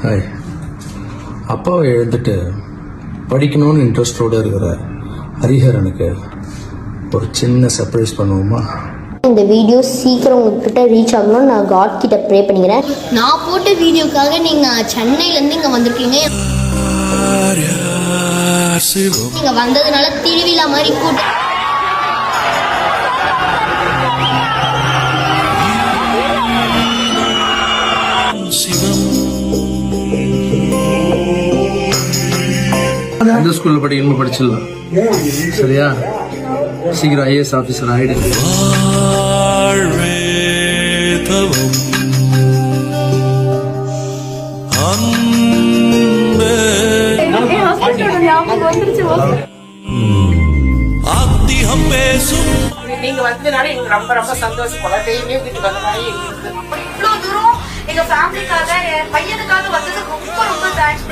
Hi. அப்பாவை எழுந்துட்டு படிக்கணும்னு இன்ட்ரெஸ்டோடு இருக்கிற ஹரிஹரனுக்கு ஒரு சின்ன சர்ப்ரைஸ் பண்ணுவோமா? இந்த வீடியோ சீக்கிரம் உங்ககிட்ட ரீச் ஆகணும்னு நான் காட் கிட்ட ப்ரே பண்ணிக்கிறேன். நான் போட்ட வீடியோக்காக நீங்கள் சென்னையிலேருந்து இங்கே வந்திருக்கீங்க. நீங்கள் வந்ததுனால திருவிழா மாதிரி கூட்டம். எந்த ஸ்கூல்ல படிக்கணும்னு படிச்சிடலாம். சரியா? சீக்கிரம் ஐஏஎஸ் ஆஃபீஸர் ஆயிடு. நீங்க வந்ததுனால எங்களுக்கு ரொம்ப ரொம்ப சந்தோஷம். குழந்தையுமே வீட்டுக்கு வந்த மாதிரி இவ்வளவு தூரம் எங்க ஃபேமிலிக்காக என் பையனுக்காக வந்தது ரொம்ப ரொம்ப தேங்க்ஸ்.